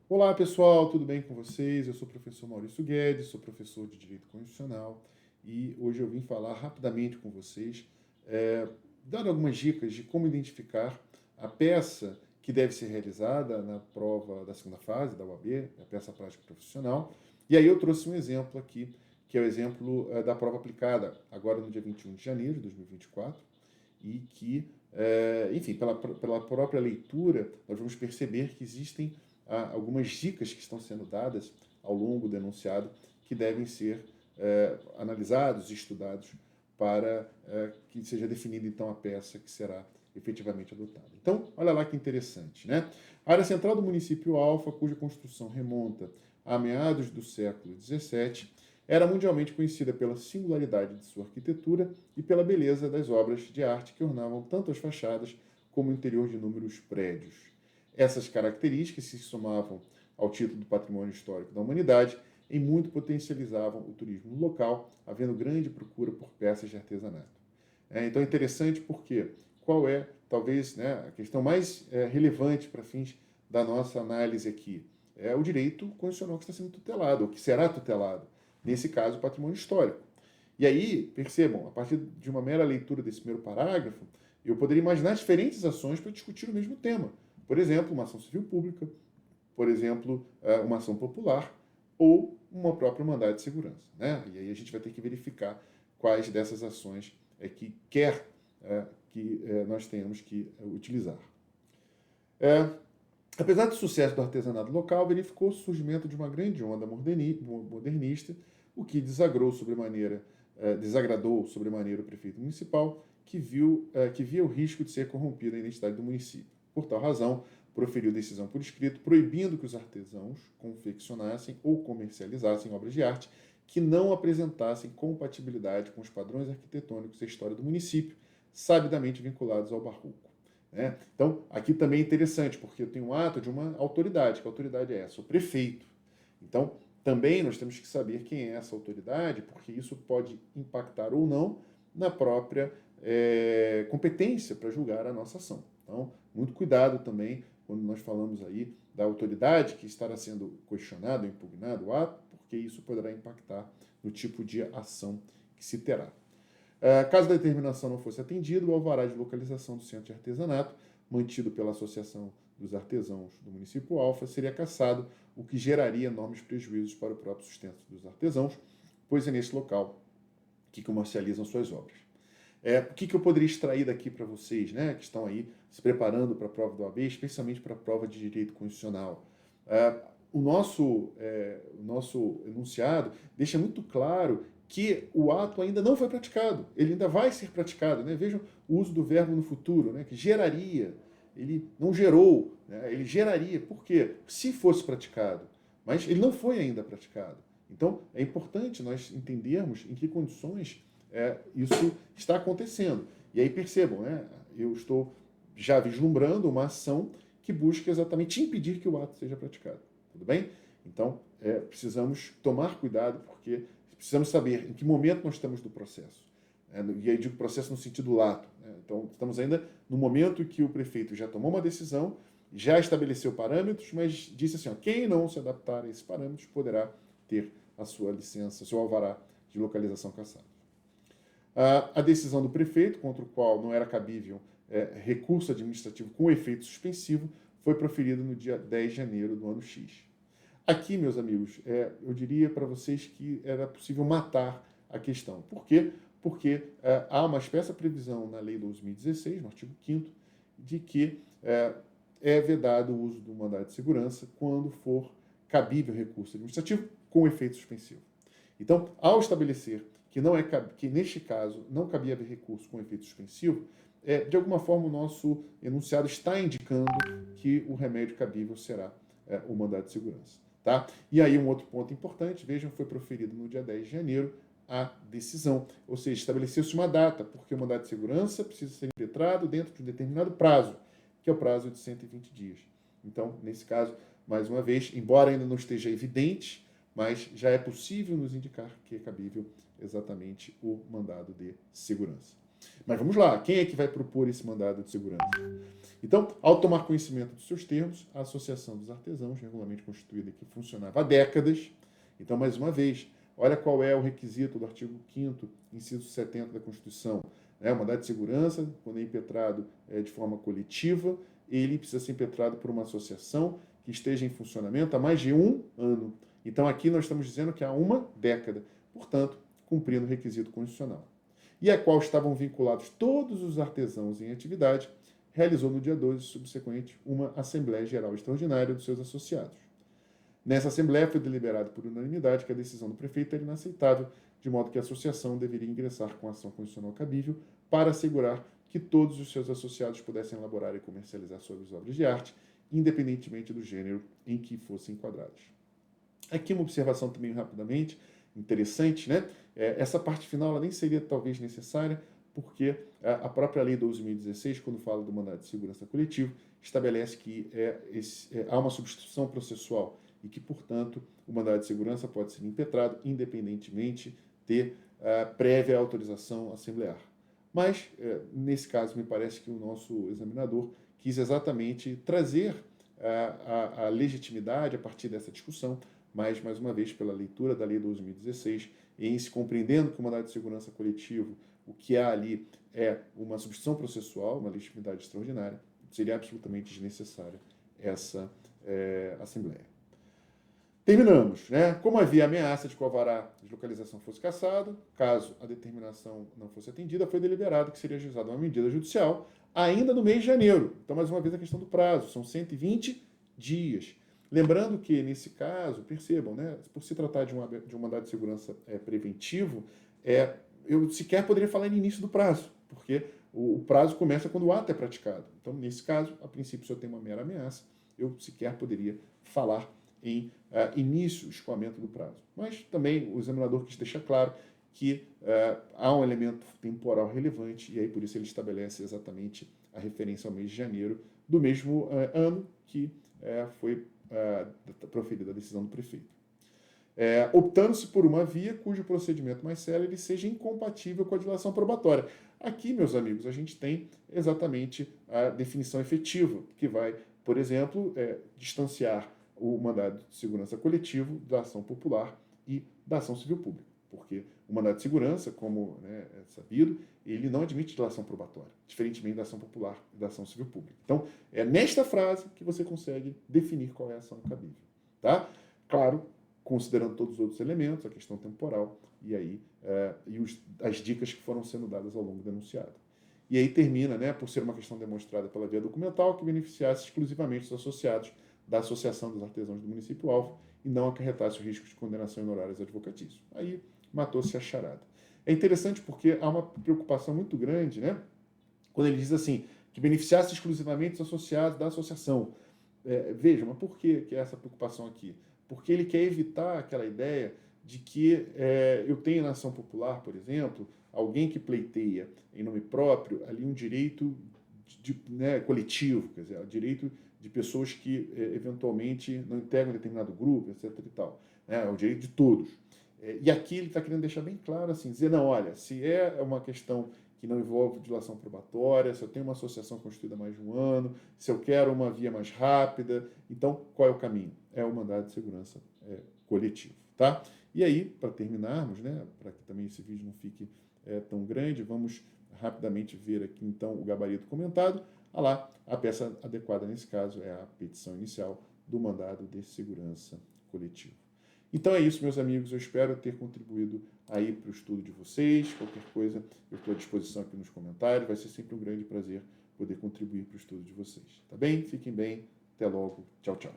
Olá pessoal, tudo bem com vocês? Eu sou o professor Maurício Guedes, sou professor de Direito Constitucional e hoje eu vim falar rapidamente com vocês, dando algumas dicas de como identificar a peça que deve ser realizada na prova da segunda fase da UAB, a peça prática profissional. E aí eu trouxe um exemplo aqui, que é o exemplo da prova aplicada agora no dia 21 de janeiro de 2024 e que, enfim, pela própria leitura, nós vamos perceber que existem algumas dicas que estão sendo dadas ao longo do enunciado que devem ser analisados e estudados para que seja definida, então, a peça que será efetivamente adotada. Então, olha lá que interessante, né? A área central do município Alfa, cuja construção remonta a meados do século XVII, era mundialmente conhecida pela singularidade de sua arquitetura e pela beleza das obras de arte que ornavam tanto as fachadas como o interior de inúmeros prédios. Essas características se somavam ao título do Patrimônio Histórico da Humanidade e muito potencializavam o turismo local, havendo grande procura por peças de artesanato. Então é interessante porque qual é, talvez, né, a questão mais relevante para fins da nossa análise aqui? É o direito constitucional que está sendo tutelado, ou que será tutelado. Nesse caso, o patrimônio histórico. E aí, percebam, a partir de uma mera leitura desse primeiro parágrafo, eu poderia imaginar diferentes ações para discutir o mesmo tema. Por exemplo, uma ação civil pública, por exemplo, uma ação popular ou uma própria mandado de segurança. Né? E aí a gente vai ter que verificar quais dessas ações é que quer que nós tenhamos que utilizar. Apesar do sucesso do artesanato local, verificou o surgimento de uma grande onda modernista, o que desagradou sobremaneira o prefeito municipal, que via o risco de ser corrompida a identidade do município. Por tal razão, proferiu decisão por escrito proibindo que os artesãos confeccionassem ou comercializassem obras de arte que não apresentassem compatibilidade com os padrões arquitetônicos e história do município, sabidamente vinculados ao barroco. Né? Então, aqui também é interessante, porque eu tenho um ato de uma autoridade. Que autoridade é essa? O prefeito. Então, também nós temos que saber quem é essa autoridade, porque isso pode impactar ou não na própria competência para julgar a nossa ação. Então, muito cuidado também quando nós falamos aí da autoridade que estará sendo questionado, impugnado o ato, porque isso poderá impactar no tipo de ação que se terá. Caso a determinação não fosse atendida, o alvará de localização do centro de artesanato, mantido pela Associação dos Artesãos do município Alfa, seria cassado, o que geraria enormes prejuízos para o próprio sustento dos artesãos, pois é nesse local que comercializam suas obras. O que eu poderia extrair daqui para vocês, né, que estão aí se preparando para a prova do OAB, especialmente para a prova de direito constitucional? O nosso enunciado deixa muito claro que o ato ainda não foi praticado, ele ainda vai ser praticado. Né? Vejam o uso do verbo no futuro, né? Que geraria, ele não gerou, né? Ele geraria. Por quê? Se fosse praticado, mas ele não foi ainda praticado. Então, é importante nós entendermos em que condições isso está acontecendo. E aí percebam, né? Eu estou já vislumbrando uma ação que busca exatamente impedir que o ato seja praticado. Tudo bem? Então, precisamos tomar cuidado, porque precisamos saber em que momento nós estamos do processo. E aí digo processo no sentido lato. Né? Então, estamos ainda no momento em que o prefeito já tomou uma decisão, já estabeleceu parâmetros, mas disse assim, ó, quem não se adaptar a esses parâmetros poderá ter a sua licença, seu alvará de localização cassado. A decisão do prefeito, contra o qual não era cabível recurso administrativo com efeito suspensivo, foi proferida no dia 10 de janeiro do ano X. Aqui, meus amigos, eu diria para vocês que era possível matar a questão. Por quê? Porque há uma expressa previsão na Lei 12.016, no artigo 5º, de que é vedado o uso do mandado de segurança quando for cabível recurso administrativo com efeito suspensivo. Então, ao estabelecer que neste caso não cabia haver recurso com efeito suspensivo, de alguma forma o nosso enunciado está indicando que o remédio cabível será o mandado de segurança. Tá? E aí um outro ponto importante, vejam, foi proferido no dia 10 de janeiro a decisão, ou seja, estabeleceu-se uma data, porque o mandado de segurança precisa ser impetrado dentro de um determinado prazo, que é o prazo de 120 dias. Então, nesse caso, mais uma vez, embora ainda não esteja evidente, mas já é possível nos indicar que é cabível exatamente o mandado de segurança. Mas vamos lá, quem é que vai propor esse mandado de segurança? Então, ao tomar conhecimento dos seus termos, a Associação dos Artesãos, regularmente constituída que funcionava há décadas, então, mais uma vez, olha qual é o requisito do artigo 5º, inciso 70 da Constituição. O mandado de segurança, quando é impetrado de forma coletiva, ele precisa ser impetrado por uma associação que esteja em funcionamento há mais de 1 ano. Então, aqui nós estamos dizendo que há 1 década, portanto, cumprindo o requisito constitucional. E a qual estavam vinculados todos os artesãos em atividade, realizou no dia 12 subsequente uma Assembleia Geral Extraordinária dos seus associados. Nessa Assembleia foi deliberado por unanimidade que a decisão do prefeito era inaceitável, de modo que a associação deveria ingressar com ação constitucional cabível para assegurar que todos os seus associados pudessem elaborar e comercializar suas obras de arte, independentemente do gênero em que fossem enquadrados. Aqui uma observação também rapidamente, interessante, né? Essa parte final ela nem seria talvez necessária, porque a própria Lei 12.016, quando fala do mandado de segurança coletivo, estabelece que há uma substituição processual e que, portanto, o mandado de segurança pode ser impetrado independentemente de prévia autorização assemblear. Mas, nesse caso, me parece que o nosso examinador quis exatamente trazer a legitimidade a partir dessa discussão, mas, mais uma vez, pela leitura da Lei 12.016, e em se compreendendo que o mandado de segurança coletivo, o que há ali é uma substituição processual, uma legitimidade extraordinária, seria absolutamente desnecessária essa Assembleia. Terminamos, né? Como havia ameaça de que o alvará de localização fosse cassado, caso a determinação não fosse atendida, foi deliberado que seria ajuizada uma medida judicial ainda no mês de janeiro. Então, mais uma vez, a questão do prazo, são 120 dias. Lembrando que, nesse caso, percebam, né, por se tratar de um mandado de segurança preventivo, eu sequer poderia falar no início do prazo, porque o prazo começa quando o ato é praticado. Então, nesse caso, a princípio, se eu tenho uma mera ameaça, eu sequer poderia falar em início, escoamento do prazo. Mas também o examinador quis deixar claro que há um elemento temporal relevante, e aí por isso ele estabelece exatamente a referência ao mês de janeiro do mesmo ano que foi proferida a decisão do prefeito. Optando-se por uma via cujo procedimento mais célere seja incompatível com a dilação probatória. Aqui, meus amigos, a gente tem exatamente a definição efetiva, que vai, por exemplo, distanciar o mandado de segurança coletivo da ação popular e da ação civil pública, porque o mandado de segurança, como é sabido, ele não admite dilação probatória, diferentemente da ação popular e da ação civil pública. Então, é nesta frase que você consegue definir qual é a ação cabível. Tá? Claro, considerando todos os outros elementos, a questão temporal e aí as dicas que foram sendo dadas ao longo do enunciado. E aí termina, né, por ser uma questão demonstrada pela via documental que beneficiasse exclusivamente os associados da Associação dos Artesãos do Município-Alvo e não acarretasse o risco de condenação em honorários advocatícios. Aí matou-se a charada. É interessante porque há uma preocupação muito grande, né, quando ele diz assim, que beneficiasse exclusivamente os associados da associação. Veja, mas por que essa preocupação aqui? Porque ele quer evitar aquela ideia de que eu tenho na ação popular, por exemplo, alguém que pleiteia em nome próprio ali um direito coletivo, quer dizer, o direito de pessoas que eventualmente não integram determinado grupo, etc. e tal. É o direito de todos. E aqui ele está querendo deixar bem claro, assim, dizer, não, olha, se é uma questão que não envolve dilação probatória, se eu tenho uma associação constituída há mais de 1 ano, se eu quero uma via mais rápida, então qual é o caminho? É o mandado de segurança coletivo, tá? E aí, para terminarmos, né, para que também esse vídeo não fique tão grande, vamos rapidamente ver aqui, então, o gabarito comentado. Lá, a peça adequada nesse caso é a petição inicial do mandado de segurança coletivo. Então é isso, meus amigos, eu espero ter contribuído aí para o estudo de vocês. Qualquer coisa, eu estou à disposição aqui nos comentários, vai ser sempre um grande prazer poder contribuir para o estudo de vocês. Tá bem? Fiquem bem, até logo, tchau, tchau.